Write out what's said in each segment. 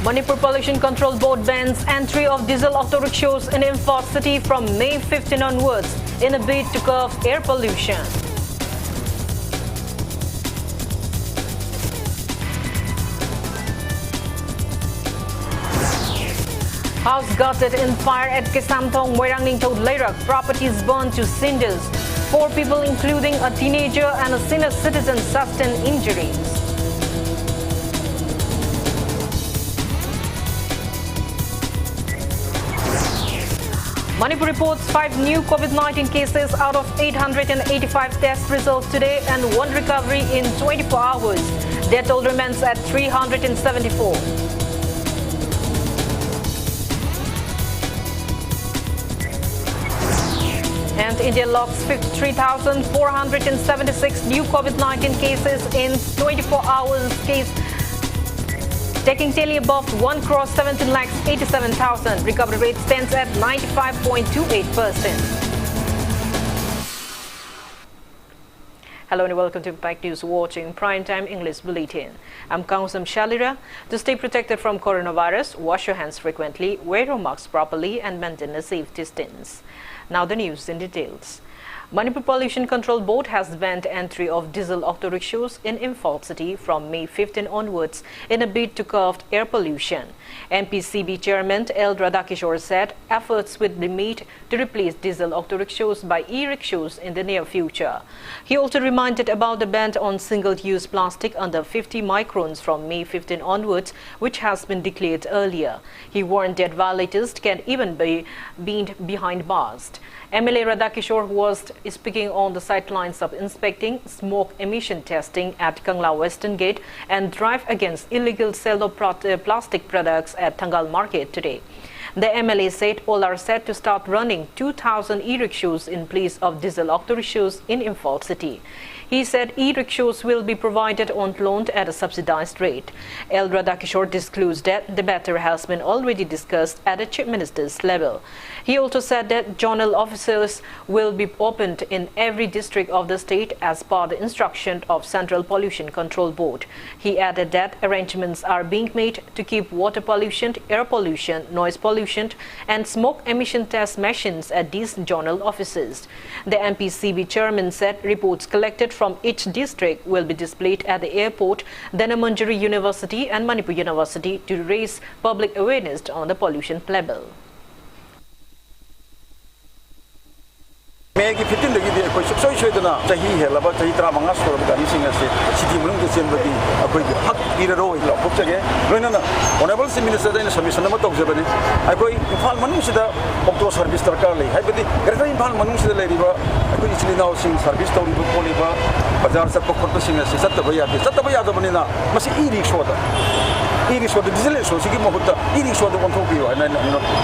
Manipur Pollution Control Board bans entry of diesel auto rickshaws in Imphal city from May 15 onwards in a bid to curb air pollution. House gutted in fire at Kesamthong, Moirangning told Shellyra. Properties burned to cinders. 4 people, including a teenager and a senior citizen, sustained injuries. Manipur reports 5 new COVID-19 cases out of 885 test results today and 1 recovery in 24 hours. Death toll remains at 374. And India logs 53,476 new COVID-19 cases in 24 hours, taking tally above 1,17,87,000. Recovery rate stands at 95.28%. Hello and welcome to Impact News, watching Primetime English Bulletin. I'm Kangujam Shellyra. To stay protected from coronavirus, wash your hands frequently, wear your masks properly and maintain a safe distance. Now the news in details. Manipur Pollution Control Board has banned entry of diesel auto rickshaws in Imphal city from May 15 onwards in a bid to curb air pollution. MPCB Chairman L. Radhakishore said efforts will be made to replace diesel auto rickshaws by e-rickshaws in the near future. He also reminded about the ban on single-use plastic under 50 microns from May 15 onwards, which has been declared earlier. He warned that violators can even be behind bars. MLA Radhakishore was speaking on the sidelines of inspecting smoke emission testing at Kangla Western Gate and drive against illegal sale of plastic products at Tangal Market today. The MLA said all are set to start running 2,000 e-rickshaws in place of diesel auto rickshaws in Imphal city. He said e-rickshaws will be provided on loan at a subsidized rate. L. Radhakishore disclosed that the matter has been already discussed at the Chief Minister's level. He also said that zonal offices will be opened in every district of the state as per the instruction of Central Pollution Control Board. He added that arrangements are being made to keep water pollution, air pollution, noise pollution and smoke emission test machines at these zonal offices. The MPCB chairman said reports collected from each district will be displayed at the airport, Dhanamandjari University and Manipur University to raise public awareness on the pollution level. May 15 lagi dia koi soi soi tu na cahi hai laba cahi tera mangas tu laba gari singa se city mulung tu sen bagi koi hak ira ro ila pop cage loina na honorable minister da ina submission ma tok jabani ai koi Imphal manung sida opto service darkar lei hai badi garta Imphal manung sida lei riba koi ichli naw sing service to ri ko liba bazar sa ko khot singa se sat ba ya da bani na masi e-rickshaw da e-rickshaw da diesel rickshaw sigi mohutta e-rickshaw da kon thopi wa na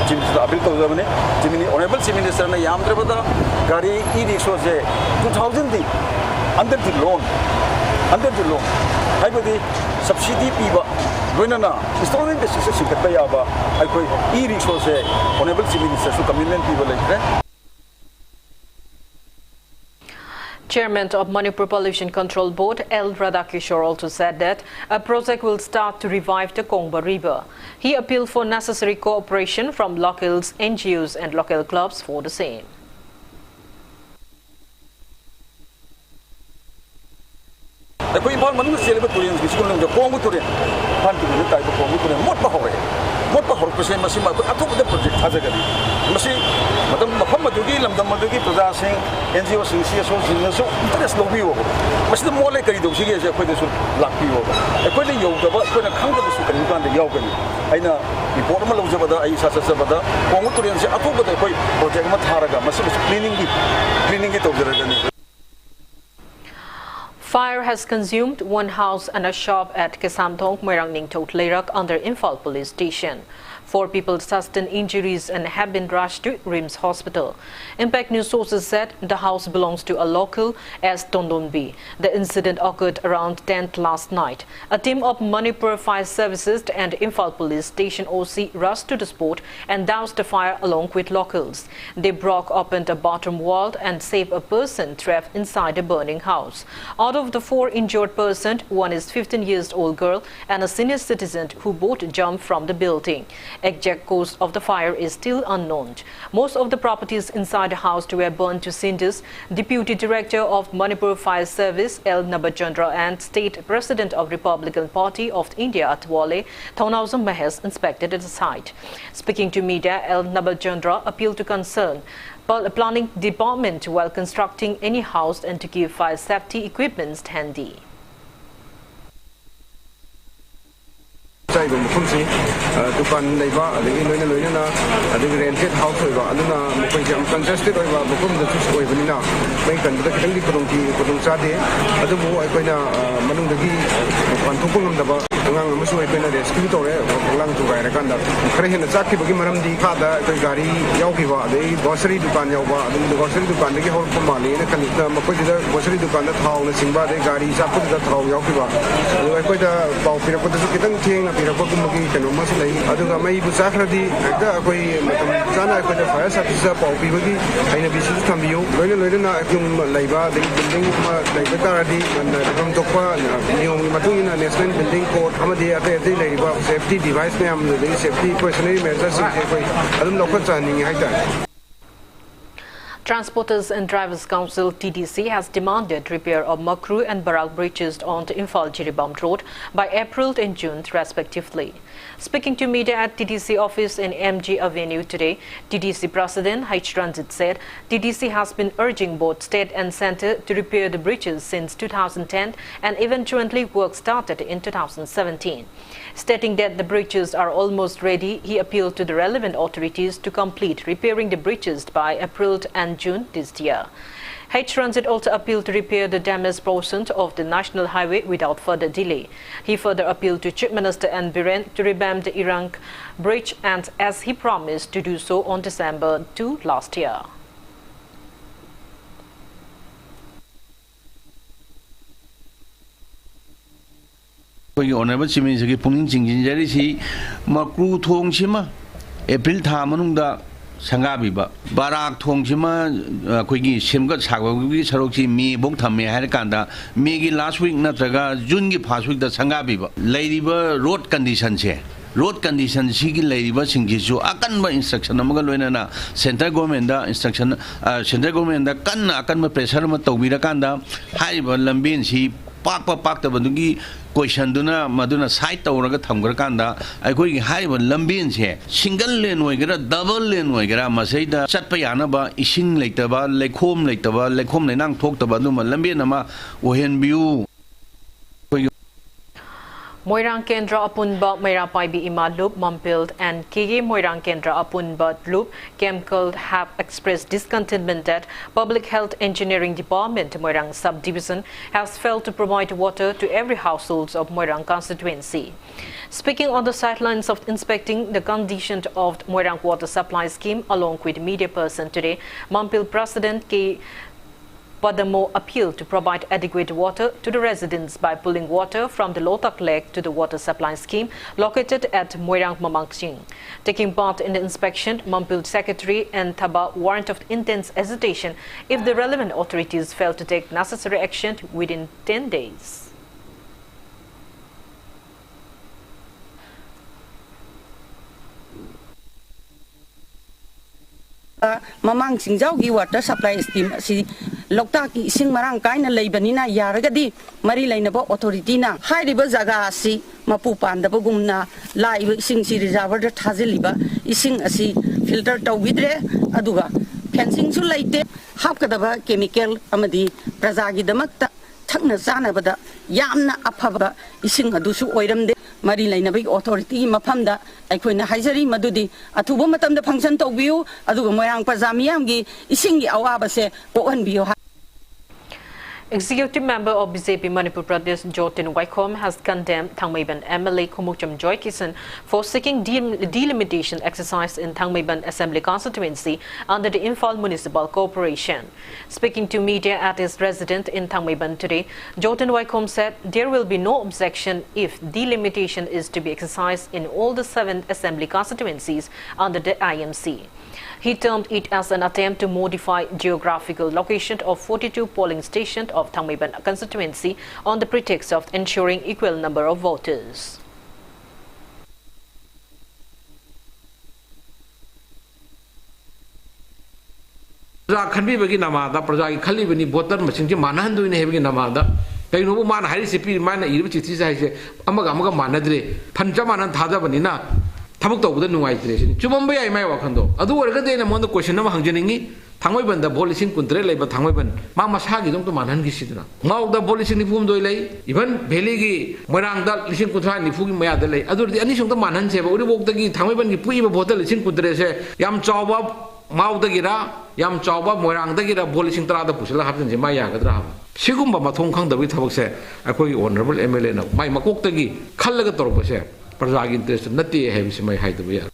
jim da abil to jabani jimini honorable minister na yam trebada gari e-rickshaw se 2000 di under the loan hai badi subsidy piba loina na installment basis se sikat ba ya ba ai koi e-rickshaw se honorable minister su commitment piba lai. Chairman of Manipur Pollution Control Board, L. Radhakishore, also said that a project will start to revive the Kongba River. He appealed for necessary cooperation from locals, NGOs and local clubs for the same. Koi Imphal manung se leba turin ki sikon jo kong turin pan tu ni tai ko kong turin mot ba hore ko se masi ma athop da project thaja gari masi matam mafam madugi lamdam madugi praja sing NGO sing CSO sing so interest lo bi wo masi da mole kari do sige se koi da su lak bi wo koi le yo da ba koi na khang da su kan kan da yaw gani aina report ma lo ja ba da ai sa sa ba da kong turin se athop da koi project ma tharaga masi cleaning gi to jara gani. Fire has consumed one house and a shop at Kesamthong, Moirangning told Shellyra under Imphal police station. 4 people sustained injuries and have been rushed to RIMS Hospital. Impact News sources said the house belongs to a local as Tondonbi. The incident occurred around 10th last night. A team of Manipur Fire Services and Imphal Police Station OC rushed to the spot and doused the fire along with locals. They broke open the bottom wall and saved a person trapped inside the burning house. Out of the 4 injured persons, one is 15-year-old girl and a senior citizen who both jumped from the building. Exact cause of the fire is still unknown. Most of the properties inside the house were burned to cinders. Deputy Director of Manipur Fire Service L. Nabachandra and State President of Republican Party of India Atwale Kangujam Mahes inspected the site. Speaking to media, L. Nabachandra appealed to concern planning department while constructing any house and to keep fire safety equipment handy. Dukan leba adagi loina adagi rented house oiba aduna mokoi jam congested oiba bokum da chus oibani na mai kan da kitangi kodong chade adubu aikoina manung dagi panthupung namdaba angang amasu aikoina rescue tore lang tugai ra kan da khare hena chakki bagi maram di kha da koi gari yaugiba adai grocery dukan yauba adu grocery dukan dagi hol pamani na kan da mokoi da grocery dukan da thau na singba de gari chapu da thau yaugiba adu aikoi da pau pira ko da kitang theng na pira ko magi kanu masu lai aduga mai bu sakradi da koi matam jana ko da fire service pau pi bagi aina bisu thambiu loina na akum laiba de building ma laiba taradi na ram tokpa niom matungina national building code amadi ate laiba safety device me am de safety personally measures koi adum lokka chani haita. Transporters and Drivers Council TDC has demanded repair of Makru and Barak bridges on the Imphal-Jiribam road by April and June respectively. Speaking to media at TDC office in MG Avenue today, TDC President H. Ranjit said TDC has been urging both state and centre to repair the bridges since 2010 and eventually work started in 2017. Stating that the bridges are almost ready, he appealed to the relevant authorities to complete repairing the bridges by April and June this year. H. Ranjit also appealed to repair the damaged portions of the national highway without further delay. He further appealed to Chief Minister N. Biren to revamp the Irang bridge, and as he promised to do so on December 2 last year. Honorable Chief Minister Pungin Jingjari Makru Thong Chima April Tamanunda Sangabiba Barak Thong Chima Quigi Simgot Sagawi Saroki me Boktame Harakanda Megi last week Natraga Jungi past week the Sangabiba Ladyba road conditions here. Road conditions Sigi Ladyba Singisu Akanba instruction Namagalena Central Government instruction Central Government Kana Akanma pressure Matobira Kanda Haiba Lambin si Papa Pakta Bandugi question duna maduna side tauraga thamgarkanda aikoi haiba lambin che single lane oigera double lane oigera masaida chatpa yanaba ising leitaba lekhom lenang thoktaba duma lambin ama ohen biu Moirang Kendra Apunba Mairapai Bi Ima Loop Mampil and Kigi Moirang Kendra Apunba Loop Chemical have expressed discontentment that Public Health Engineering Department Moirang Subdivision has failed to provide water to every household of Moirang constituency. Speaking on the sidelines of inspecting the condition of Moirang water supply scheme along with media person today, Mampil President K. Padamo appealed to provide adequate water to the residents by pulling water from the Lotak Lake to the water supply scheme located at Moirang Mamangching. Taking part in the inspection, Mampil Secretary and Thaba warned of intense hesitation if the relevant authorities fail to take necessary action within 10 days. Mamang Singjaugi water supply scheme si Loktaki sing marang kaina leibanina yaragadi mari lainabo authority na hairiba jaga si mapupan da bugumna lai sing si reservoir da thaziliba ising asi filter tawidre aduga fencing su laite hapkadaba chemical amadi prajagi damakta thakna janabada yamna afaba ising adusu oiramde Mari Lainabi authority Mapamda, Akwina Hizari Madudi, Atubu Matam the function to view, Aduga Moyang Pazamiamgi, Isingi Awabase, Owen Bio. Executive member of BJP Manipur Pradesh Jotin Waikom has condemned Thangmeiban MLA Kangujam Joy Kisan for seeking delimitation exercise in Thangmeiban Assembly constituency under the Imphal Municipal Corporation. Speaking to media at his residence in Thangmeiban today, Jotin Waikom said there will be no objection if delimitation is to be exercised in all the 7 assembly constituencies under the IMC. He termed it as an attempt to modify geographical location of 42 polling stations of Thangmeiban constituency on the pretext of ensuring equal number of voters. Khanbi bagi nama da project khali bani voter machine ji manan du ne hebgi nama da kai no man hari sipi man irbi chithi sai se amaga manadre phancha manan thada bani na thamuk to buda nungai tre sin chumam bai mai wa khando adu orga de na mon da question ma hangjeningi Thangmeiban da polisin kuntre leiba Thangmeiban ma masa gi dong to manan gi sidna mau da polisin ni pum doi lei even valley gi morang da lisin kuthra ni fu gi maya da lei adu di ani song to manan se ba uri bok da gi Thangmeiban gi pui ba voter lisin kutre se yam chawba mau da gi ra yam chawba morang da gi ra polisin tra da pusila hapjin je ma ya ga dra sigumba ma thong khang da wi thabak se akoi honorable MLA na mai makok da gi khallaga torba se Prajag interest nati hai bismai hai da ya.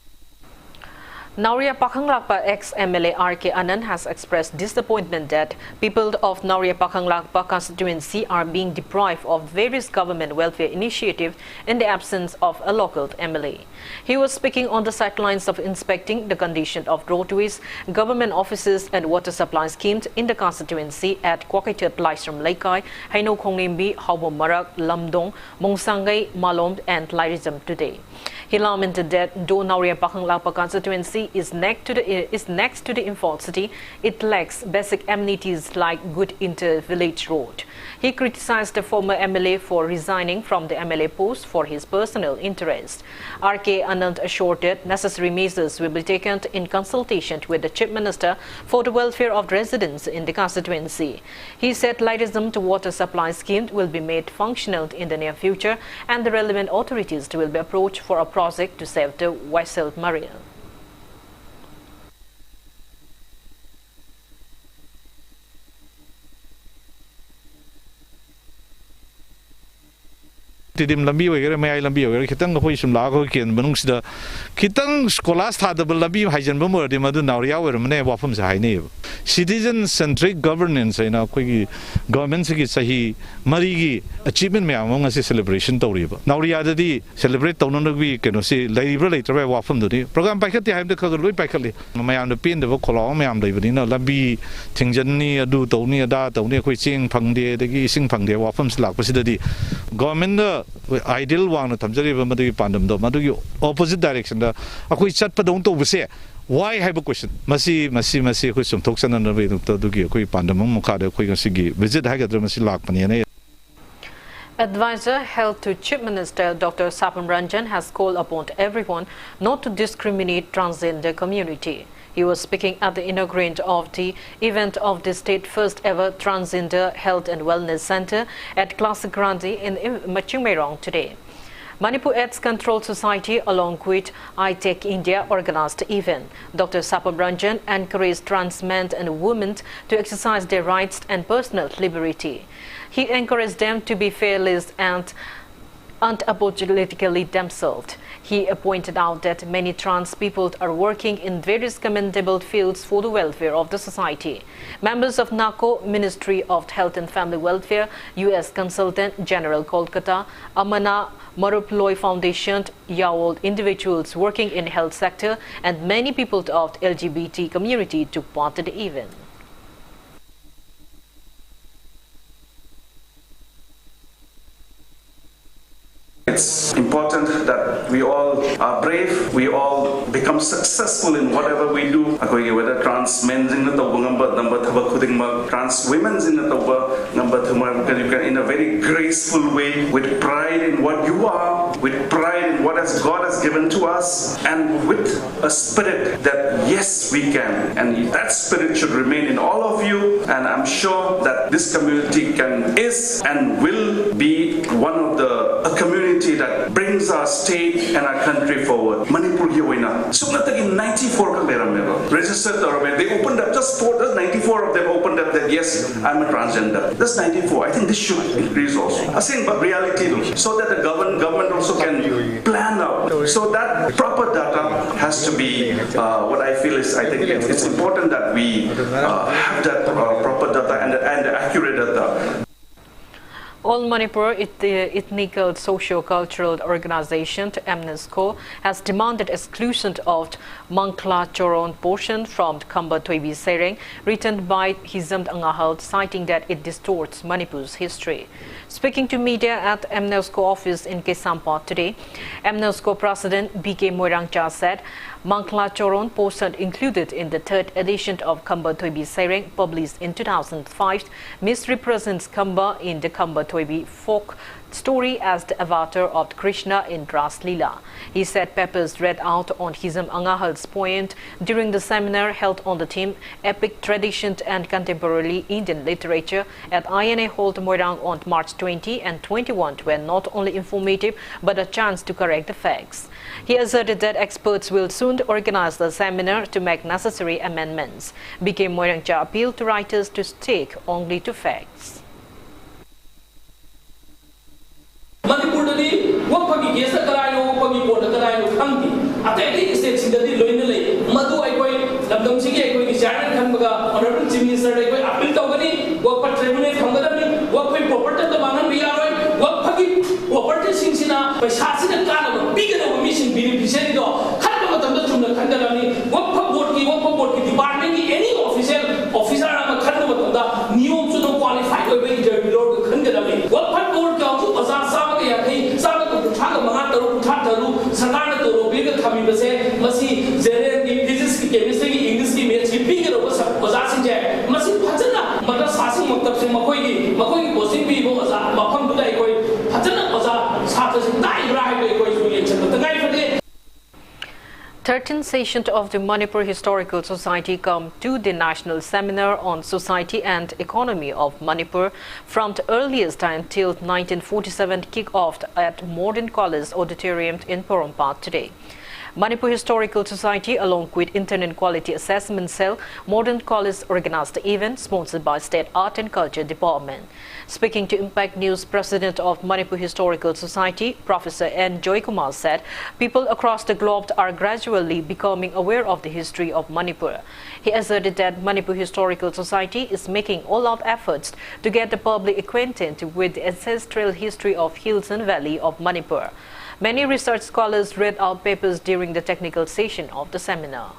Nauriya Pakhanglakpa ex-MLA R.K. Anand has expressed disappointment that people of Nauriya Pakhanglakpa constituency are being deprived of various government welfare initiatives in the absence of a local MLA. He was speaking on the sidelines of inspecting the condition of roadways, government offices and water supply schemes in the constituency at Kwakaitat Laisram Laikai, Haino Khongnimbi, Hawbo Marak, Lamdong, Mongsangai, Malom and Lairizam today. He lamented that though Nauriya Pakhanglakpa constituency is next to the Imphal city, it lacks basic amenities like good inter-village road. He criticized the former MLA for resigning from the MLA post for his personal interest. R.K. Anand assured that necessary measures will be taken in consultation with the Chief Minister for the welfare of residents in the constituency. He said Lairizam to water supply scheme will be made functional in the near future and the relevant authorities will be approached for a project to save the Waiselt Marine. Tidim lambi wagera mai lambi wagera kitang hoi sum la ko ken manung sida kitang scholas tha da lambi haijan ba mor de madu Nauriya wer mane wafam sa haine citizen centric governance ina koi government gi sahi mari gi achievement me among as celebration tori ba Nauriya da di celebrate taw no gi keno si laibra laitra ba wafam do program pai khati haim de khagol loi pai khali mayam de pin de ba kholo mayam dai bani na lambi thingjan ni adu taw ni da taw ni koi ching phang de gi sing phang de wafam slak pa sida di government ideal wang na thamjari ba madu pandam do madu opposite direction da akoi chat pa dong to bse why have a question masi ko sum thok san na be to du gi akoi pandam mu kha de akoi ga gi visit ha ga dra masi lak pani ne. Advisor held to Chief Minister Dr. Sapam Ranjan has called upon everyone not to discriminate transgender community. He was speaking at the inaugurant of the event of the state first ever Transgender Health and Wellness Center at Classic Grandi in Machingmerong today. Manipur AIDS Control Society along with iTech India organized the event. Dr. Sapam Ranjan encouraged trans men and women to exercise their rights and personal liberty. He encouraged them to be fearless and unapologetically themselves. He pointed out that many trans people are working in various commendable fields for the welfare of the society. Members of NACO, Ministry of Health and Family Welfare, U.S. Consultant General Kolkata, Amana Maruploy Foundation, Yawol individuals working in health sector, and many people of the LGBT community took part in the event. It's important that we all are brave, we all become successful in whatever we do. Whether trans men in the number trans women in the number in a very graceful way, with pride in what you are, with pride in what God has given to us, and with a spirit that yes, we can. And that spirit should remain in all of you. And I'm sure that this community is and will be one of a community policy that brings our state and our country forward. Manipur ki hoina. So in 94 ka mera registered they opened up just 94 of them opened up that yes, I'm a transgender. That's 94. I think this should increase also. I think but reality so that the government also can plan out. So that proper data has to be what I feel is I think it's important that we have that proper data and accurate data. All Manipur Ethnical Socio-Cultural Organization MNESCO has demanded exclusion of Mangkla Choron portion from Khamba Thoibi Sereng written by Hizam Angahal, citing that it distorts Manipur's history. Speaking to media at MNESCO office in Kesampa today, MNESCO President BK Moirangcha said Mangkla Choron portion included in the third edition of Khamba Thoibi Sereng published in 2005 misrepresents Khamba in the Khamba Thoibi folk story as the avatar of Krishna in Ras Leela. He said papers read out on Hizam Angahal's point during the seminar held on the theme Epic Tradition and Contemporary Indian Literature at INA Hall Moirang on March 20 and 21 were not only informative but a chance to correct the facts. He asserted that experts will soon organize the seminar to make necessary amendments. BK Moirangcha appealed to writers to stick only to facts. Manipur dali wapagi gesa karaino wapagi border karaino khangi atedi state sindadi loina lei madu ai koi lamdam sigi ai koi chairman khanbaga honorable chief minister ai koi appeal tawgani wapa tribunal khangadami wapa property da manan bi aroi wapagi property singsina paisa sina kana bigana mission beneficiary do khanba matam da chumna khangadami wapa board ki department ki any officer ama khanba matam da niyom chu no qualified oi be interview ro khangadami wapa board ka chu azar sa सरकार तो रोबी का खामी बसे मसी जेरे की physics की chemistry की English की मैथ्स की बिग रो वजा सिंह है मसी फजना मतलब सासिंग मकतब से मकोई की कोचिंग भी वो वजा मफम दुदा कोई फजना वजा छात्र से दाई राय कोई रिएक्शन तो गाय फटे 13th session of the Manipur Historical Society come to the national seminar on society and economy of Manipur from the earliest time till 1947 kick-off at Modern College Auditorium in Porompat today. Manipur Historical Society, along with Internet Quality Assessment Cell, Modern College organized the event sponsored by State Art and Culture Department. Speaking to Impact News, President of Manipur Historical Society, Professor N. Joy Kumar said, people across the globe are gradually becoming aware of the history of Manipur. He asserted that Manipur Historical Society is making all-out efforts to get the public acquainted with the ancestral history of hills and valley of Manipur. Many research scholars read out papers during the technical session of the seminar.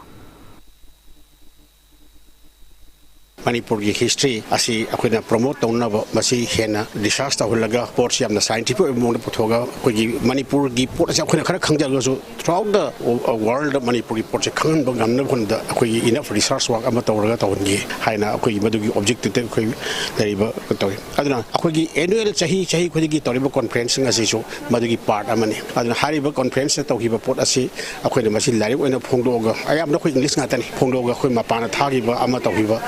Manipur ki history asi akoina promote tawna ba masi hena research ta hulaga ports yamna scientific mo puthoga koi Manipur gi port asi akoina khara khangja so throughout the world Manipur gi port khan ba gamna khonda akoi enough research work ama tawraga tawongi haina akoi madugi objective te koi deriba tawi aduna akoi gi annual chahi khodi gi tawriba conference asi so madugi part amani aduna hariba conference tawhi ba port asi akoina masi lari oina phongdoga ayamna khoi english ngatani phongdoga khoi mapana thagi ba ama tawhi ba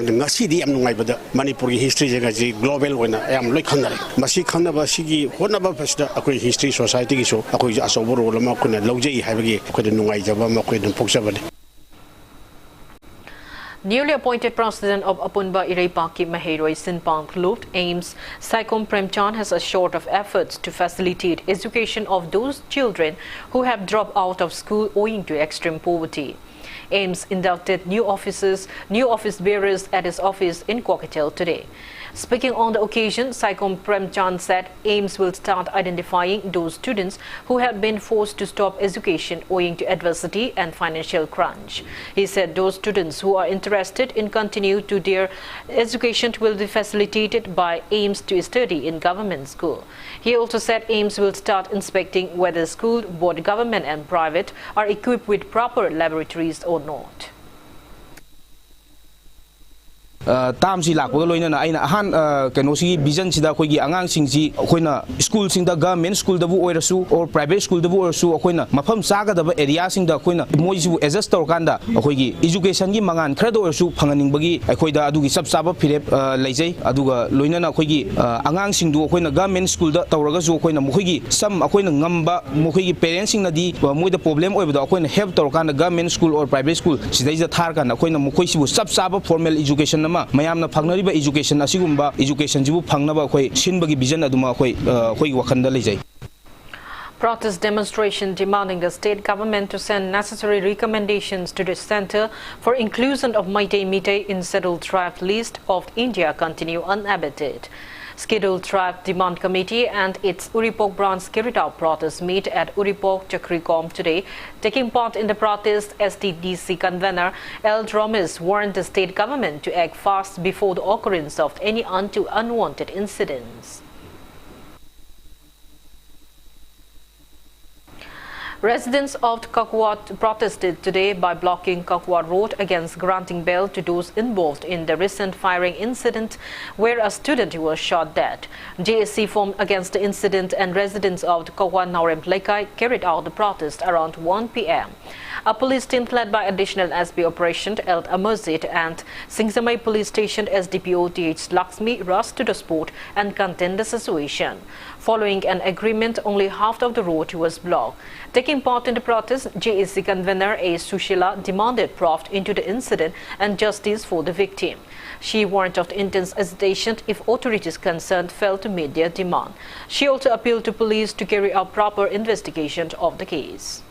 Manipur history is global when I am like Hungary. Masi Kanaba Sigi, Honaba Pesta, a history society, so a quick as over Lamakuna, Logi, Havagi, couldn't know Java, Makwid and Poksavadi. Newly appointed President of Apunba Irepaki Maheroi Sinpang Luft aims Saikom Premchand has assured of efforts to facilitate education of those children who have dropped out of school owing to extreme poverty. AIMS inducted new office bearers at his office in Kwakatel today. Speaking on the occasion, Saikom Premchand said AIMS will start identifying those students who have been forced to stop education owing to adversity and financial crunch. He said those students who are interested in continue to their education will be facilitated by AIMS to study in government school. He also said AIMS will start inspecting whether school, both government and private, are equipped with proper laboratories or not. ꯇꯥꯝꯁꯤ ꯂꯥꯛꯄꯒ ꯂꯣꯏꯅꯅ ꯑꯩꯅ ꯑꯍꯥꯟ ꯀꯩꯅꯣꯁꯤꯒꯤ ꯚꯤꯖꯟꯁꯤꯗ ꯑꯩꯈꯣꯏꯒꯤ ꯑꯉꯥꯡꯁꯤꯡꯁꯤ ꯑꯩꯈꯣꯏꯅ ꯁ꯭ꯀꯨꯜꯁꯤꯡꯗ government ꯁ꯭ꯀꯨꯜꯗꯕꯨ ꯑꯣꯏꯔꯁꯨ or private ꯁ꯭ꯀꯨꯜꯗꯕꯨ ꯑꯣꯏꯔꯁꯨ ꯑꯩꯈꯣꯏꯅ ꯃꯐꯝ ꯆꯥꯒꯗꯕ ꯑꯦꯔꯤꯌꯥꯁꯤꯡꯗ ꯑꯩꯈꯣꯏꯅ ꯃꯣꯏꯁꯤꯕꯨ ꯑꯦꯗꯖꯁ ꯇꯧꯔꯀꯥꯟꯗ ꯑꯩꯈꯣꯏꯒꯤ ꯏꯖꯨꯀꯦꯁꯟꯒꯤ ꯃꯉꯥꯟ ꯈꯔꯗ ꯑꯣꯏꯔꯁꯨ ꯐꯪꯍꯟꯅꯤꯡꯕꯒꯤ ꯑꯩꯈꯣꯏꯗ ꯑꯗꯨꯒꯤ ꯆꯞ ꯆꯥꯕ ꯐꯤꯔꯦꯞ ꯂꯩꯖꯩ ꯑꯗꯨꯒ ꯂꯣꯏꯅꯅ ꯑꯩꯈꯣꯏꯒꯤ ꯑꯉꯥꯡꯁꯤꯡꯗꯨ ꯑꯩꯈꯣꯏꯅ ꯒꯚꯔꯟꯃꯦꯟꯠ ꯁ꯭ꯀꯨꯜꯗ ꯇꯧꯔꯒꯁꯨ ꯑꯩꯈꯣꯏꯅ ꯃꯈꯣꯏꯒꯤ ꯁꯝ ꯑꯩꯈꯣꯏꯅ ꯉꯝꯕ ꯃꯈꯣꯏꯒꯤ ꯄꯦꯔꯦꯟꯠꯁꯤꯡꯅꯗꯤ ꯃꯣꯏꯗ ꯄ꯭ꯔꯣꯕ꯭ꯂꯦꯝ ꯑꯣꯏꯕꯗꯣ ꯑꯩꯈꯣꯏꯅ ꯍꯦꯜꯞ ꯇꯧꯔꯀꯥꯟꯗ government school or private school ꯁꯤꯗꯩꯗ ꯊꯥꯔꯀꯥꯟꯗ ꯑꯩꯈꯣꯏꯅ ꯃꯈꯣꯏꯁꯤꯕꯨ ꯆꯞ ꯆꯥꯕ ꯐꯣꯔꯃꯦꯜ ꯏꯖꯨꯀꯦꯁꯟ ꯑꯃ ꯃꯌꯥꯝꯅ ꯐꯪꯅꯔꯤꯕ ꯏꯖꯨꯀꯦꯁꯟ ꯑꯁꯤꯒꯨꯝꯕ ꯏꯖꯨꯀꯦꯁꯟꯁꯤꯕꯨ ꯐꯪꯅꯕ ꯑꯩꯈꯣꯏ ꯁꯤꯟꯕꯒꯤ ꯚꯤꯖꯟ ꯑꯗꯨꯃ ꯑꯩꯈꯣꯏꯒꯤ ꯋꯥꯈꯜꯗ ꯂꯩꯖꯩ. Protest demonstration demanding the state government to send necessary recommendations to the Center for Inclusion of Meitei in Scheduled Tribe list of India continue unabated. Scheduled Tribe Demand Committee and its Uripok branch carried out protest meet at Uripok Chakrikom today. Taking part in the protest, STDC convener L. Dromis warned the state government to act fast before the occurrence of any unwanted incidents. Residents of Kakwat protested today by blocking Kakwat Road against granting bail to those involved in the recent firing incident where a student was shot dead. JSC formed against the incident and residents of Kakwat Naurem Plekai carried out the protest around 1 p.m. A police team led by additional SB Operation El Amazit and Singsamai Police Station SDPO TH Laxmi rushed to the spot and contained the situation. Following an agreement, only half of the road was blocked. Taking part in the protest, JSC convener A. Sushila demanded profit into the incident and justice for the victim. She warned of the intense hesitation if authorities concerned failed to meet their demand. She also appealed to police to carry out proper investigation of the case.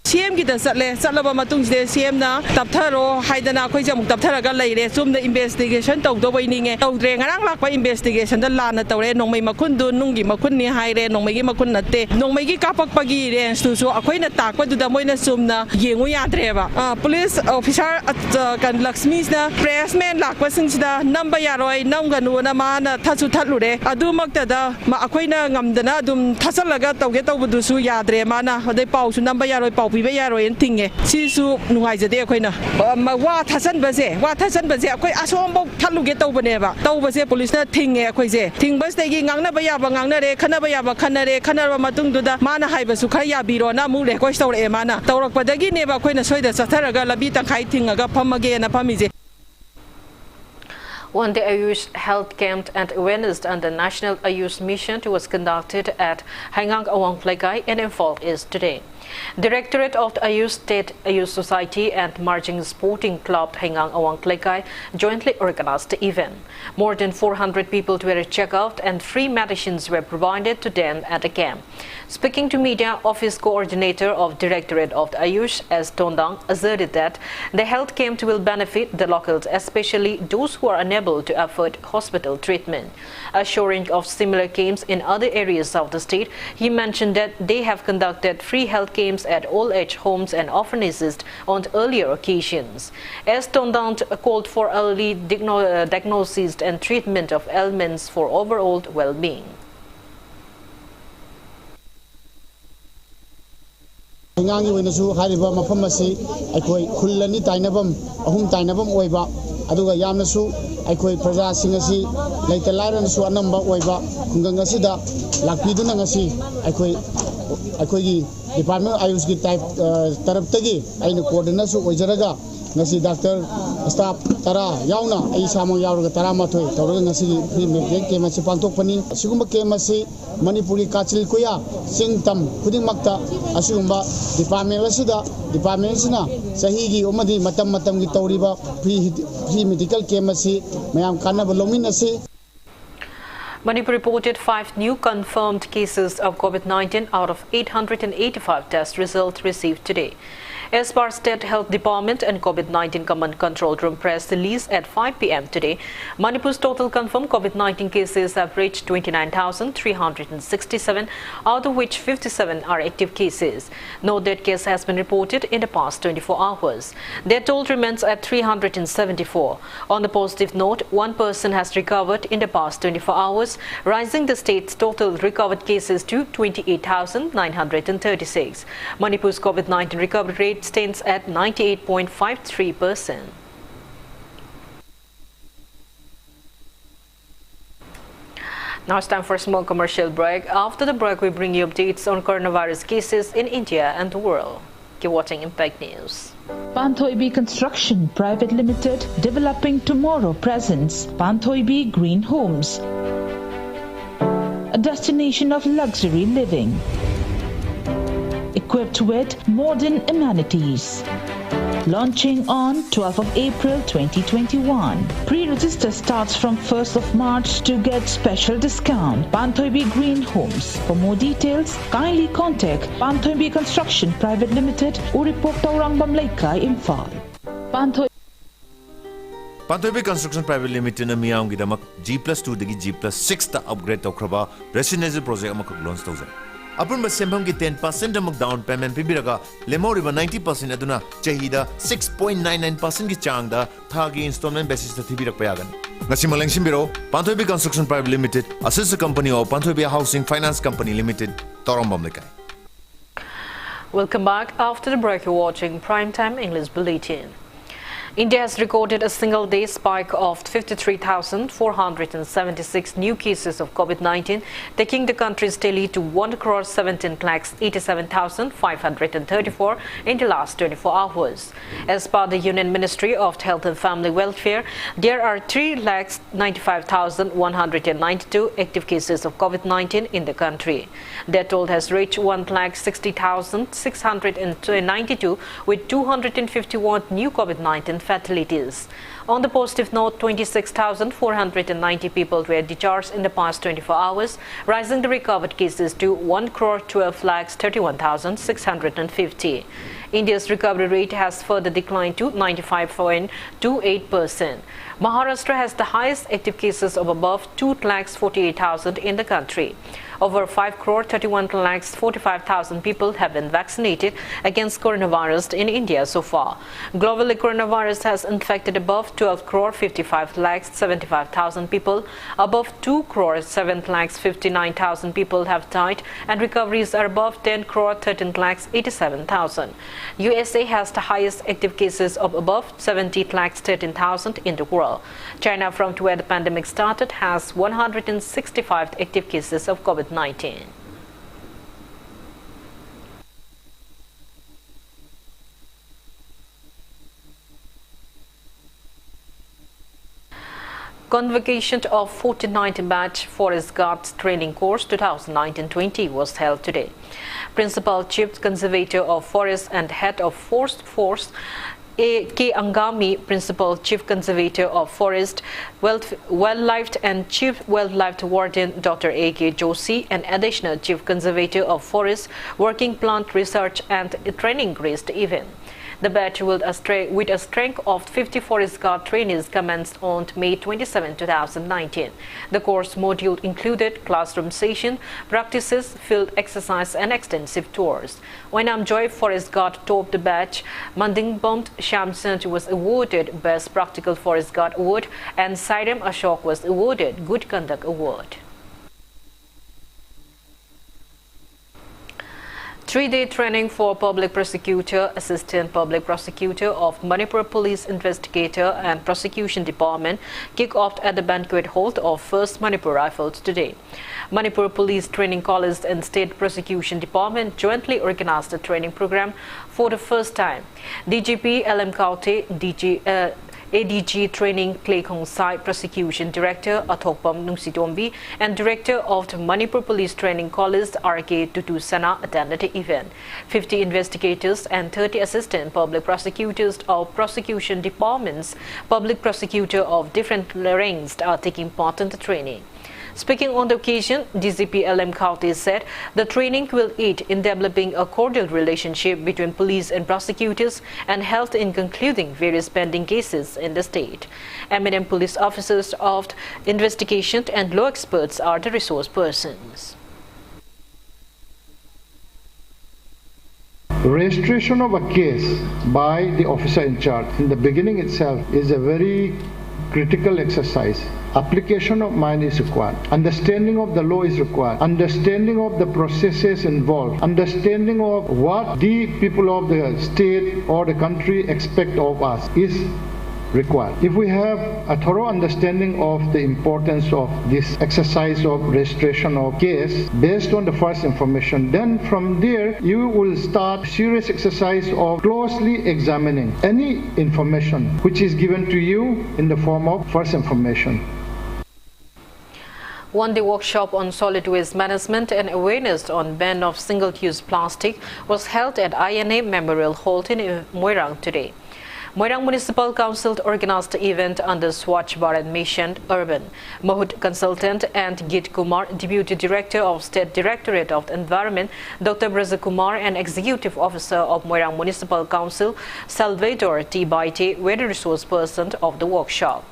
CM kita satlaba matung de CM na taptharo haidana khoi jam taptharaga leire chumna investigation tawdoboi ninge tawdre ngarang lakpa investigation da lana tawre nongmai makun du nungi makun ni haire nongmai gi makun natte nongmai gi kapak pagi range tu so akoina takpa du da moina sumna yengu yadreba police officer kan Lakshmi na pressman lakpa singsida number yaroi namganu na mana thatsu thatlure adu makta da ma akoina ngamdana dum thasalaga tawge tawbudu su yadre mana hodai pau su number yaroi pau pibe yaroi tinge sisu nungai jade akoina wa thasan baje akoi asombo thaluge tawbaneba tawbase police na tinge akoi je tingbas tegi ngangna ba yaba ngangna re khana ba yaba khanare khanarba matung duda mana haiba su khar yabiro na mu request tawre mana tawrak padagi neba akoina soida satharaga labi tankhai tingaga phamage na phamije. One day Ayush health camp and awareness under National Ayush Mission was conducted at Hangang Awang Plekai in Imphal East today. Directorate of the Ayush State Ayush Society and Marching Sporting Club Hangang Awang Plekai jointly organized the event. More than 400 people were checked out and free medicines were provided to them at the camp. Speaking to media, Office Coordinator of Directorate of the Ayush S. Tondang asserted that the health camp will benefit the locals, especially those who are unable to afford hospital treatment. Assuring of similar camps in other areas of the state, he mentioned that they have conducted free health camps at old age homes and orphanages on earlier occasions. S. Tondang called for early diagnosis and treatment of ailments for overall well-being. Hangangi winasu hariba mafam asi aikoi khullani tainabam ahum tainabam oiba aduga yamnasu aikoi praja sing asi leitalaran su anamba oiba kungang asida lakpiduna ngasi aikoi gi department ayush gi type taraptagi aina coordinator su oijaraga ngasi doctor staff tara yauna ai samong yauraga tara mathoi tawraga ngasi free medical camp asi pangtokpani sigumba camp asi Manipuri kachil kuya singtam khuding makta asugumba department asida department sina sahigi umadi matam gi tawriba free medical camp asi mayam kanaba lomin asi. Manipur reported 5 new confirmed cases of COVID-19 out of 885 test results received today. As per State Health Department and COVID-19 Command Control Room press release at 5 p.m. today, Manipur's total confirmed COVID-19 cases have reached 29,367, out of which 57 are active cases. No death case has been reported in the past 24 hours. Their total remains at 374. On the positive note, one person has recovered in the past 24 hours, rising the state's total recovered cases to 28,936. Manipur's COVID-19 recovery rate rate stands at 98.53%. Now it's time for a small commercial break. After the break, we bring you updates on coronavirus cases in India and the world. Keep watching Impact News. Panthoibi Construction Private Limited, developing tomorrow presents Panthoibi Green Homes, a destination of luxury living, equipped with modern amenities. Launching on 12th of April 2021. Pre-register starts from 1st of March to get special discount. Panthoibi Green Homes. For more details, kindly contact Panthoibi Construction Private Limited, Uripok Taurang Bamlaikai, Imphal. Panthoibi Construction Private Limited na miyam gidamak G+2 dagi G+6 ta upgrade tawkraba residential project amakak launch tawzai. Upon Sembam ki 10% amak down payment pibiraga lemoriba 90% aduna chahida 6.99% ki changda thagi installment basis ta thibirak payagan. Ngasi maleng simbiro Panthoibi Construction Private Limited, a sister company of Panthoibi Housing Finance Company Limited, Torambam Lekai. Welcome back. After the break, you're watching Primetime English Bulletin. India has recorded a single-day spike of 53,476 new cases of COVID-19, taking the country's tally to 1,17,87,534 in the last 24 hours. As per the Union Ministry of Health and Family Welfare, there are 3,95,192 active cases of COVID-19 in the country. Their total has reached 1,60,692 with 251 new COVID-19 fatalities. On the positive note, 26,490 people were discharged in the past 24 hours, rising the recovered cases to 1,12,31,650. India's recovery rate has further declined to 95.28%. Maharashtra has the highest active cases of above 2,48,000 in the country. Over 5,31,45,000 people have been vaccinated against coronavirus in India so far. Globally, coronavirus has infected above 12,55,75,000 people. Above 2,7,59,000 people have died, and recoveries are above 10,13,87,000. USA has the highest active cases of above 70,13,000 in the world. China, from where the pandemic started, has 165 active cases of COVID-19. Convocation of 49th batch Forest Guards Training Course 2019-20 was held today. Principal Chief Conservator of Forest and Head of Force K. Angami, Principal Chief Conservator of Forest, Wildlife and Chief Wildlife Warden Dr. A.K. Joshi, and Additional Chief Conservator of Forest, Working Plant Research and Training graced the event. The batch with a strength of 50 Forest Guard trainees commenced on May 27, 2019. The course module included classroom session, practices, field exercise, and extensive tours. When Joy Forest Guard topped the batch, Mandingbond Shamsant was awarded Best Practical Forest Guard Award, and Saidam Ashok was awarded Good Conduct Award. 3-day training for Public Prosecutor, Assistant Public Prosecutor of Manipur Police Investigator and Prosecution Department kicked off at the banquet hall of 1st Manipur Rifles today. Manipur Police Training College and State Prosecution Department jointly organized the training program for the first time. DGP LM Kaute, ADG Training Clay Khongsai, Prosecution Director Athokpam Nungsitombi, and Director of the Manipur Police Training College RK Tutu Sana attended the event. 50 investigators and 30 assistant public prosecutors of prosecution departments, public prosecutor of different ranks are taking part in the training. Speaking on the occasion, DCP LM Kaute said the training will aid in developing a cordial relationship between police and prosecutors and help in concluding various pending cases in the state. Eminent police officers of investigation and law experts are the resource persons. Registration of a case by the officer in charge in the beginning itself is a very critical exercise. application of mind is required, understanding of the law is required, understanding of the processes involved, understanding of what the people of the state or the country expect of us is required. If we have a thorough understanding of the importance of this exercise of registration of case based on the first information, then from there you will start serious exercise of closely examining any information which is given to you in the form of first information. One-day workshop on solid waste management and awareness on ban of single-use plastic was held at INA Memorial Hall in Moirang today. Moirang Municipal Council organized the event under Swachh Bharat Mission Urban. Mahut Consultant and Git Kumar, Deputy Director of State Directorate of the Environment, Dr. Braza Kumar, and Executive Officer of Moirang Municipal Council, Salvador T. Baite, were the resource person of the workshop.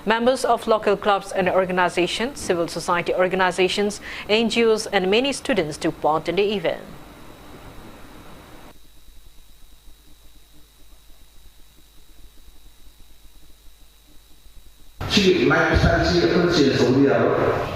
Members of local clubs and organizations, civil society organizations, NGOs, and many students took part in the event. Lifestyle change only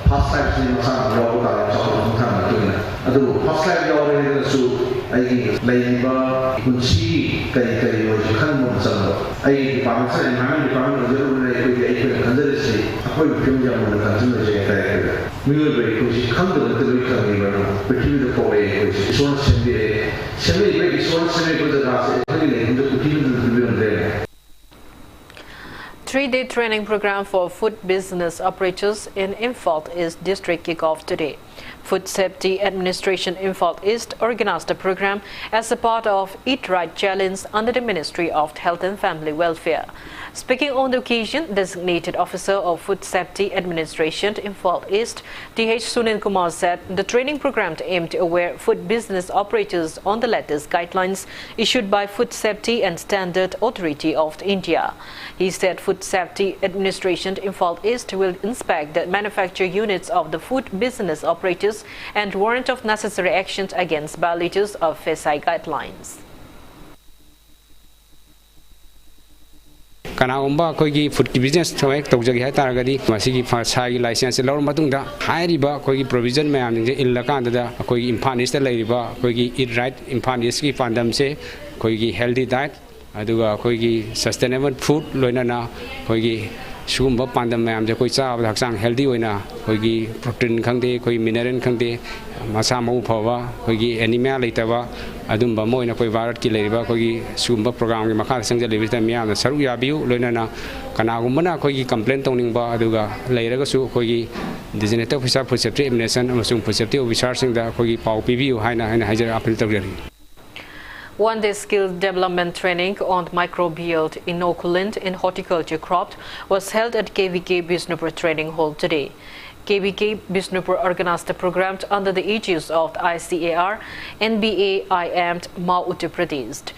past life change masang yaw ta chong thang tu na adu past life yaw re su ai leiba kunchi kai yo khan mo sang ai department environment department re ko ai khandar se apoi Kangujam mo kan jin je kai mi yo be kunchi khang de de ka ni ba prithvi de ko ai ko son sembe be son sembe ko da se ai le de prithvi de de 3-day training program for food business operators in Imphal East District kick off today. Food Safety Administration Imphal East organized the program as a part of Eat Right Challenge under the Ministry of Health and Family Welfare. Speaking on the occasion, designated officer of Food Safety Administration Imphal East, T.H. Sunil Kumar said the training program aimed to aware food business operators on the latest guidelines issued by Food Safety and Standard Authority of India. He said Food Safety Administration Imphal East will inspect the manufacture units of the food business operators and warrant of necessary actions against violators of FSI guidelines. Kanagumba koigi food business thawai tawjagi hai taragadi masigi FSI license lor matungda hairiba koigi provision mayam je illakanda da koigi Imphal East lairiba koigi Eat Right Imphal East ki pandam se koigi healthy diet aduga koigi sustainable food loinana koigi sugumba pandam mayam je koi cha haksang healthy oina koigi protein khangde koi mineral khangde masa mau phawa koigi anemia leitaba adumba moina koi Bharat ki leriba koigi sugumba program ki makha sangja lebita miyam na saru yabiu loinana kanagumna koigi complaint tongningba aduga leiraga su koigi designated officer food safety administration amasung food safety officer singda koigi pau pibiu haina hajar appeal tawjari. One-day skill development training on microbial inoculant in horticulture crops was held at KVK Bisnupur Training Hall today. KVK Bisnupur organized the program under the aegis of the ICAR, NBA, IAMT, Ma Uttar Pradesh.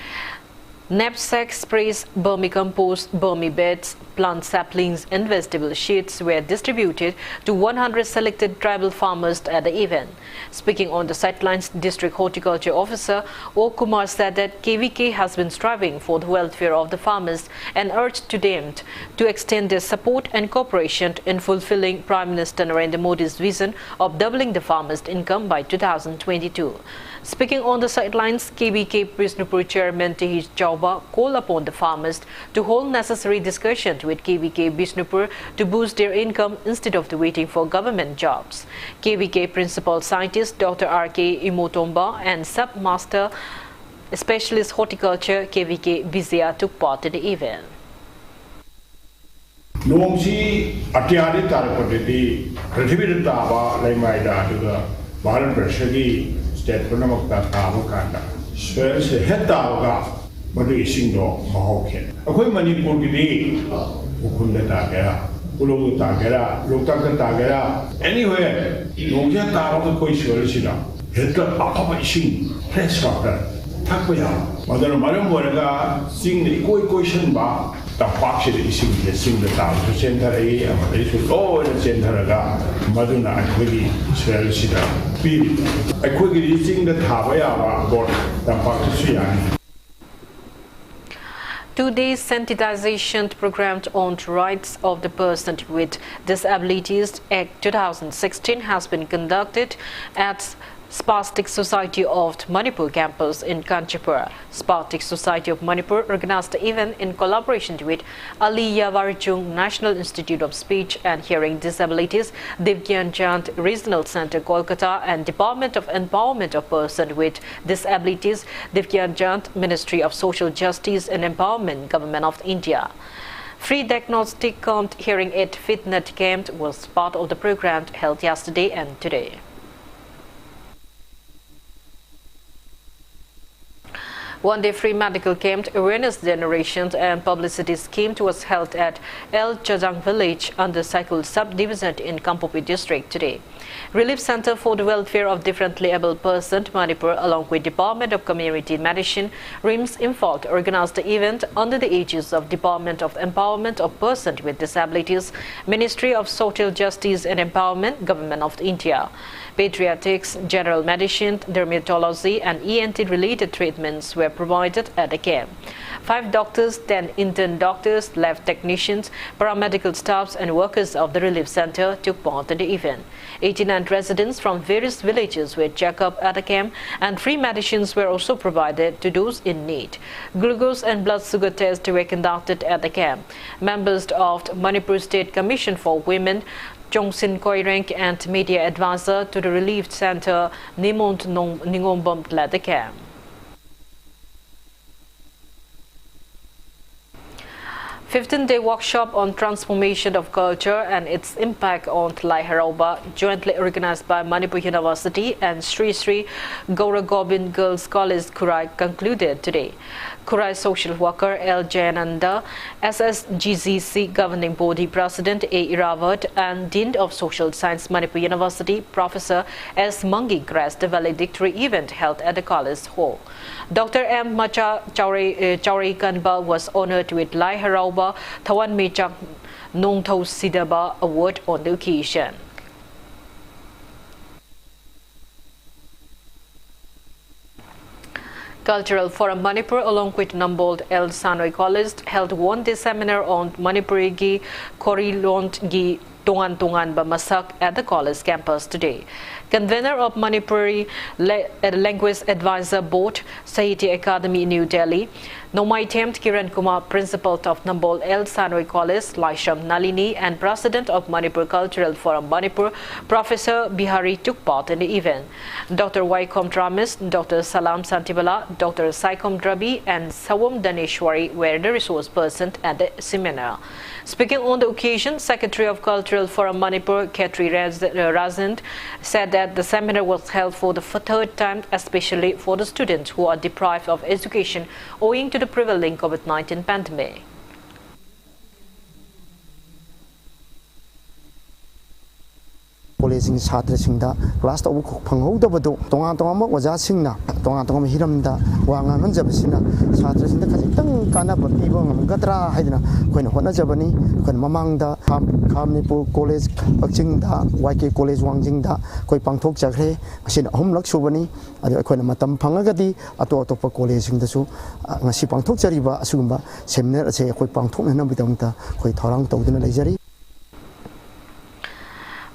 Knapsack sprays, vermicompost, vermibeds, plant saplings and vegetable sheets were distributed to 100 selected tribal farmers at the event. Speaking on the sidelines, District Horticulture Officer O. Kumar said that KVK has been striving for the welfare of the farmers and urged to them to extend their support and cooperation in fulfilling Prime Minister Narendra Modi's vision of doubling the farmers' income by 2022. Speaking on the sidelines, KVK Bisnupur Chairman T.H. Chauba called upon the farmers to hold necessary discussions with KVK Bisnupur to boost their income instead of waiting for government jobs. KVK Principal Scientist Dr. R.K. Imotomba and Sub-Master Specialist Horticulture KVK Bizia took part in the event. Nongsi atiari tarapati Prithvi Taba Laimaida to the Bharat Prashagi State Pranamaka Kanda. Swell se Hetaga, but we sing dog Mahokan. A quick Manipur Gidi, Ukunda Tagara, Ulu Tagara, Lutaka Tagara, anywhere, Nogia Tara Koishorishina, Heta Papa Sing, Press Doctor, Takoya, Mother Madam Moraga, sing the equation bar. The box is sing the town to center A, and they should go and center Maduna and Quiggy, Shellyra. I quickly sing the Tavaya board, the box. 2-day sensitization program on rights of the person with disabilities Act 2016 has been conducted at Spastic Society of Manipur campus in Kanchipur. Spastic Society of Manipur organized the event in collaboration with Ali Yawarjung National Institute of Speech and Hearing Disabilities, Divgyan Chand Regional Center, Kolkata, and Department of Empowerment of Persons with Disabilities, Divgyan Chand, Ministry of Social Justice and Empowerment, Government of India. Free diagnostic camp hearing aid fitness camp was part of the program held yesterday and today. One-day free medical camp, awareness generation and publicity scheme was held at El Chajang village under Cycle subdivision in Kampopi district today. Relief Center for the Welfare of Differently Able Persons, Manipur, along with Department of Community Medicine, RIMS Imphal, organized the event under the aegis of Department of Empowerment of Persons with Disabilities, Ministry of Social Justice and Empowerment, Government of India. Pediatrics, general medicine, dermatology and ENT-related treatments were provided at the camp. 5 doctors, 10 intern doctors, lab technicians, paramedical staffs and workers of the relief center took part in the event. 89 residents from various villages were checked up at the camp and free medicines were also provided to those in need. Glucose and blood sugar tests were conducted at the camp. Members of the Manipur State Commission for Women, Chongsin Koireng and media advisor to the relief center, Nimont Ningombom, led the camp. A 15-day workshop on transformation of culture and its impact on Lai Harauba, jointly organized by Manipur University and Sri Sri Gaura Gobind Girls College, Kurai, concluded today. Kurai social worker L. Jayananda, SSGCC governing body president A. Irawat and Dean of Social Science Manipur University, Professor S. Mangi graced the valedictory event held at the college hall. Dr. M. Macha Chauri Kanba was honored with Lai Harauba Tawan Mechak Nong Thau Sidaba Award on the occasion. Cultural Forum Manipur, along with Nambold El Sanoi College, held one-day seminar on Manipuri gi Korilont gi Tongan Tongan ba Masak at the college campus today. Convener of Manipuri Language Advisor Board, Sahitya Academy, New Delhi, Nomai Temt Kiran Kumar, Principal of Nambold El Sanoi College, Laisham Nalini, and President of Manipur Cultural Forum Manipur, Professor Bihari, took part in the event. Dr. Waikom Tramis, Dr. Salam Santibala, Dr. Saikom Drabi, and Sawam Daneshwari were the resource persons at the seminar. Speaking on the occasion, Secretary of Cultural Forum Manipur, Khetri Razand, said that the seminar was held for the third time, especially for the students who are deprived of education owing to the prevailing COVID-19 pandemic. College Satrasingda, class of Pangodabado, Tonga was Singna, Tonga Hiramda, Wangan Jabasina, Satrasinda Kazitang, Kana, Pibo, Gatra, Hidna, when Hona Jabani, when Mamanga, Kamnipur College, Pachinda, Waiki College Wangjinda, Koi Pangtok Jagre, Sin Homlock Subani, Matam Pangagadi, Atopa College in the Su, Nasipang Tokariba, Sumba, Semner, say Koi Pangtok and Nabidamta, Koi Torang Togden Lajari.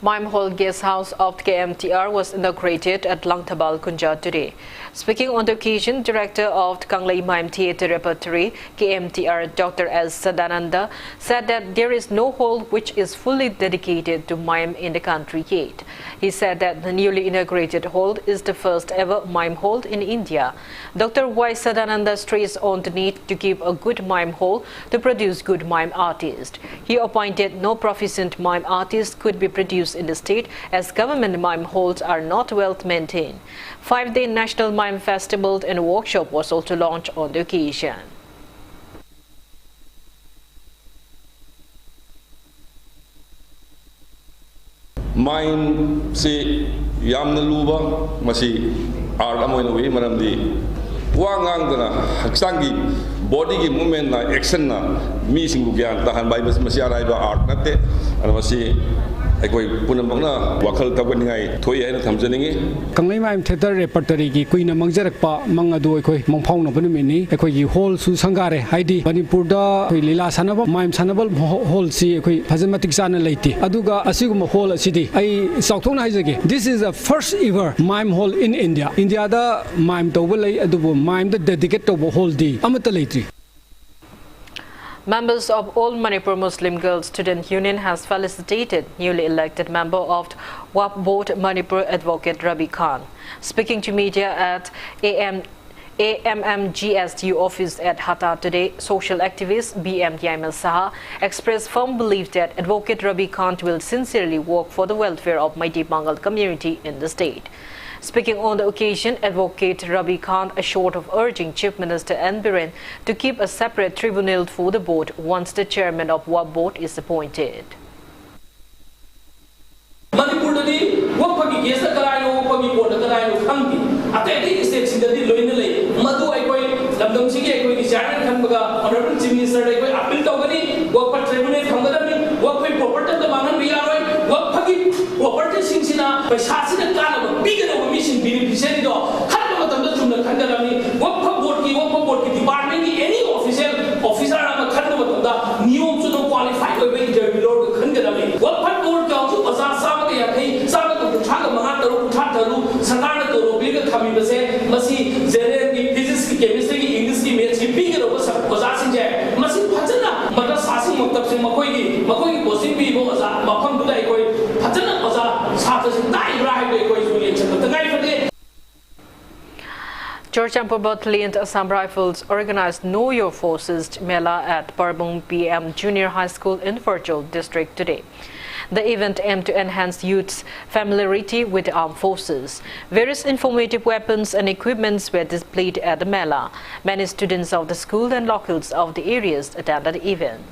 Mime Hall Guest House of KMTR was inaugurated at Langtabal, Kunja today. Speaking on the occasion, Director of Kanglei Mime Theatre Repertory, KMTR, Dr. S. Sadananda, said that there is no hall which is fully dedicated to mime in the country yet. He said that the newly inaugurated hall is the first ever mime hall in India. Dr. Y. Sadananda stressed on the need to keep a good mime hall to produce good mime artists. He appointed no proficient mime artists could be produced in the state as government mime halls are not well maintained. 5-day National Mime Festival and workshop was also launched on the occasion. Mime si yamna luba masi art amoy we maramdi wangang dana haksangi body ki movement na action na mi singbu gyan tahan bai masi arai ba art natte ana masi ꯑꯩꯈꯣꯏ ꯄꯨꯝꯅꯃꯛꯅ ꯋꯥꯈꯜ ꯇꯧꯒꯅꯤꯡꯉꯥꯏ ꯊꯣꯛꯏ ꯍꯥꯏꯅ ꯊꯝꯖꯅꯤꯡꯉꯤ ꯀꯪꯂꯩꯃꯥꯏꯝ theatre ꯔꯦꯄꯔꯇꯔꯤꯒꯤ ꯀꯨꯏꯅ ꯃꯥꯡꯖꯔꯛꯄ ꯃꯪ ꯑꯗꯨ ꯑꯩꯈꯣꯏ ꯃꯪꯐꯥꯎꯅꯕ ꯅꯨꯃꯤꯠꯅꯤ ꯑꯩꯈꯣꯏꯒꯤ ꯍꯣꯜꯁꯨ ꯁꯪꯒꯥꯔꯦ ꯍꯥꯏꯗꯤ ꯃꯅꯤꯄꯨꯔꯗ ꯑꯩꯈꯣꯏ ꯂꯤꯂꯥ ꯁꯥꯟꯅꯕ ꯃꯥꯏꯝ ꯁꯥꯟꯅꯕ ꯍꯣꯜꯁꯤ ꯑꯩꯈꯣꯏ ꯐꯖꯅ ꯃꯇꯤꯛ ꯆꯥꯅ ꯂꯩꯇꯦ ꯑꯗꯨꯒ ꯑꯁꯤꯒꯨꯝꯕ ꯍꯣꯜ ꯑꯁꯤꯗꯤ ꯑꯩ ꯆꯥꯎꯊꯣꯛꯅ ꯍꯥꯏꯖꯒꯦ ꯗꯤꯁ ꯏज ꯗ ꯐꯥꯔꯁט ꯏꯚꯔ ꯃꯥꯏꯝ ꯍꯣꯜ ꯏꯟ ꯏꯟꯗꯤꯌꯥ ꯏꯟꯗꯤꯌꯥꯗ ꯃꯥꯏꯝ ꯇꯧꯕ ꯂꯩ ꯑꯗꯨꯕꯨ ꯃꯥꯏꯝꯗ ꯗꯦꯗꯤꯀꯦꯠ ꯇꯧꯕ ꯍꯣꯜꯗꯤ ꯑꯃꯠꯇ ꯂꯩꯇ꯭ꯔꯤ. Members of All Manipur Muslim Girls Student Union has felicitated newly elected member of WAP Board Manipur Advocate Rabi Khan. Speaking to media at AMMGSU office at Hatta today, social activist BM Yaimel Saha expressed firm belief that Advocate Rabi Khan will sincerely work for the welfare of Mighty Bengal community in the state. Speaking on the occasion, Advocate Rabi Khan assured of urging Chief Minister N. Biren to keep a separate tribunal for the board once the chairman of WAP board is appointed. Manipur dadi wapagi gesa karaino wapagi board karaino khambi atedi state sindadi loina lei madu aikoi lamdam sigi aikoi ki chairman khambaga honorable chief minister aikoi appeal tawgani wapa tribunal khamgadami wapai property da mangan biyaroi wapagi property singsina paisa sina kana bigger mission beneficiary do khanba matamda chumna khangadami wapa board ki department ki any officer ama khanba matamda niyom chu no qualified oi be interview lord khangadami wapa board ka chu baza sama ka yakai sama ka thaga manga taru thatharu sarkar to robi ka khami base masi general ki physics ki chemistry ki english ki maths ki bigger baza sinje masi phajana mata sasi maktab se makoi ki posting bi bo baza mafam du dai koi phajana baza satra sin dai rai be koi suli tangai fade. George Ampur Battalion Assam Rifles organized Know Your Forces Mela at Parbung PM Junior High School in Virtual District today. The event aimed to enhance youth's familiarity with the armed forces. Various informative weapons and equipments were displayed at the Mela. Many students of the school and locals of the areas attended the event.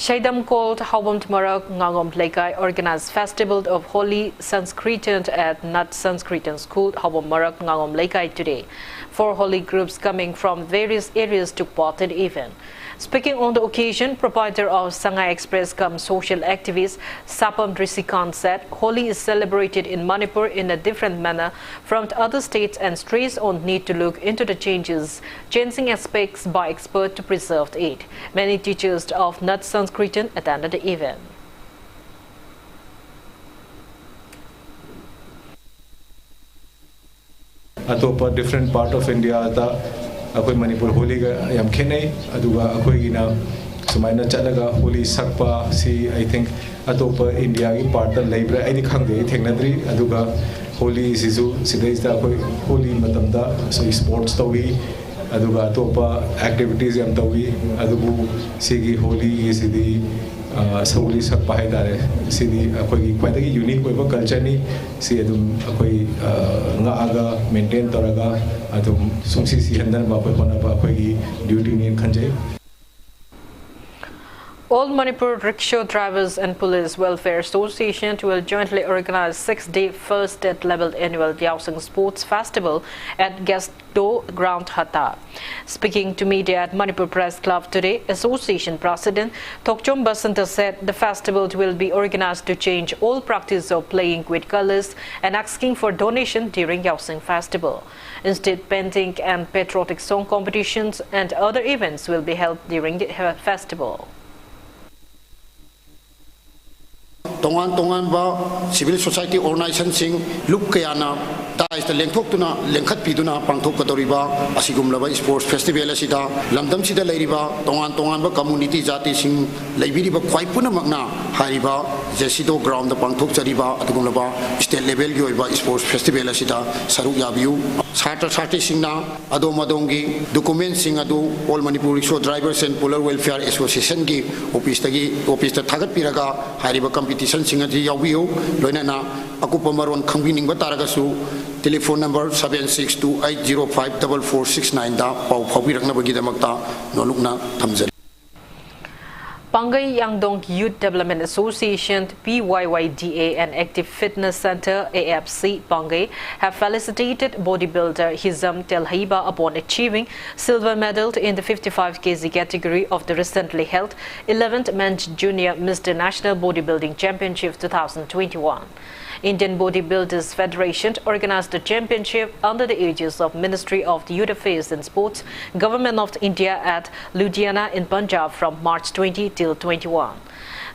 Shaidam called Hawam Tmarak Ngangom Plekai organized Festival of Holy Sanskritan at Nat Sanskritan School, Hawam Marak Ngangom Plekai today. 4 holy groups coming from various areas took part in the event. Speaking on the occasion, proprietor of Sangai Express cum social activist Sapam Drisikan said Holi is celebrated in Manipur in a different manner from other states and stressed on need to look into the changing aspects by experts to preserve it. Many teachers of Nat Sanskritan attended the event. Atopa different part of India अखोई मणिपुर होली का यम खेने अदुगा अखोई गिना सुमाइना चलगा होली सकपा सी आई थिंक अतोप इंडिया की पार्ट द लेब्रा आई दिखांगे थेंगनद्री अदुगा होली सिजु सिदैस्ता अखोई होली मतमदा सो स्पोर्ट्स तवी अदुगा अतोपा एक्टिविटीज यम तवी अदुबु सिगी होली सिदी सौली सकपा है दारे सिदी अखोई क्वाइदगी यूनिक ओइबा कल्चर नि सी अदुम अखोई ngaga maintain taraga adum sungsi si handan ba khoi khona ba khoi gi duty ni khanjai. All Manipur Rickshaw Drivers and Police Welfare Association will jointly organize 6-day first state-level annual Yaoseng Sports Festival at Guestdo Ground Hatta. Speaking to media at Manipur Press Club today, Association President Thokchom Basanta said the festival will be organized to change all practice of playing with colors and asking for donation during Yaoseng Festival. Instead, painting and patriotic song competitions and other events will be held during the festival. Tongan ba civil society organization sing luk kayana tais ta lengthok tuna lengkhat piduna pangthok katoriba asigum laba sports festival asida lamdam sida leiriba tongan ba community jati sing leibiriba khwai puna magna hariba jesido ground da pangthok chariba adugum laba state level gi oiba sports festival asida saruk yabiu sati singna adomadongi document sing adu all Manipur Rickshaw Drivers and Polar Welfare Association gi office ta thagat piraga hariba competition singaji yawiu loinana akupa maron khangbining ba taragasu telephone number 7628054469 da pau phabirakna bagi damakta nolukna thamjari. Pangai Yangdong Youth Development Association, PYYDA and Active Fitness Center, AFC Pangai, have felicitated bodybuilder Hizam Telhaiba upon achieving silver medal in the 55 kg category of the recently held 11th Men's Junior Mr. National Bodybuilding Championship 2021. Indian Bodybuilders Federation organized the championship under the aegis of Ministry of the Youth Affairs and Sports, Government of India at Ludhiana in Punjab from March 20 till 21.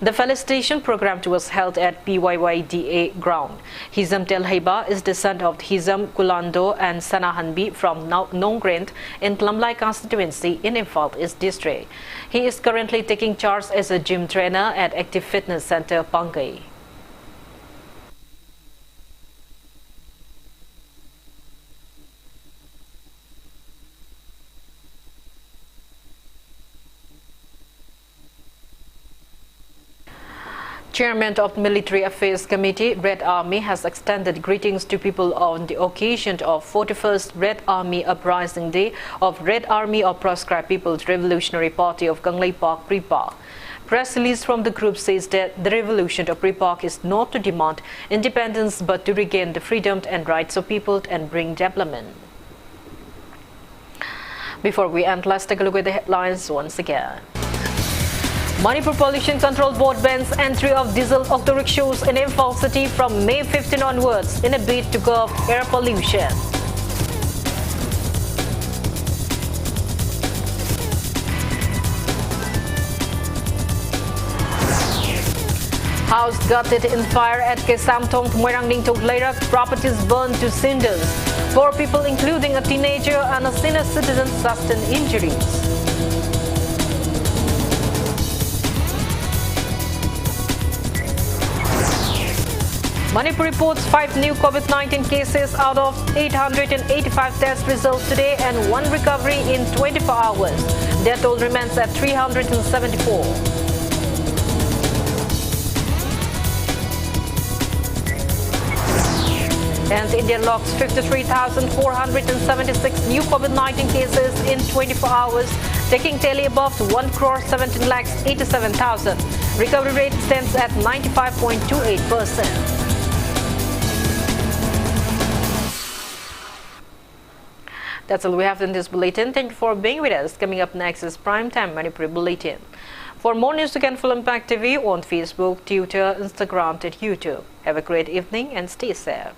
The felicitation program was held at PYYDA ground. Hizam Telhaiba is the son of Hizam Kulando and Sanahanbi from Nongrent in Tlamlai constituency in Imphal East district. He is currently taking charge as a gym trainer at Active Fitness Center, Pangai. Chairman of Military Affairs Committee, Red Army, has extended greetings to people on the occasion of 41st Red Army Uprising Day of Red Army of Proscribed People's Revolutionary Party of Ganglei Park, Pripak. Press release from the group says that the revolution of Pripak is not to demand independence but to regain the freedom and rights of people and bring development. Before we end, let's take a look at the headlines once again. Manipur Pollution Control Board bans entry of diesel auto rickshaws in Imphal City from May 15 onwards in a bid to curb air pollution. House gutted in fire at Kesamtong, Moirangning Togleirak, properties burned to cinders. 4 people, including a teenager and a senior citizen, sustained injuries. Manipur reports 5 new COVID-19 cases out of 885 test results today and 1 recovery in 24 hours. Death toll remains at 374. And India logs 53,476 new COVID-19 cases in 24 hours, taking tally above 1,17,87,000. Recovery rate stands at 95.28%. That's all we have in this bulletin. Thank you for being with us. Coming up next is Primetime Manipur Bulletin. For more news, you can follow Impact TV on Facebook, Twitter, Instagram, and YouTube. Have a great evening and stay safe.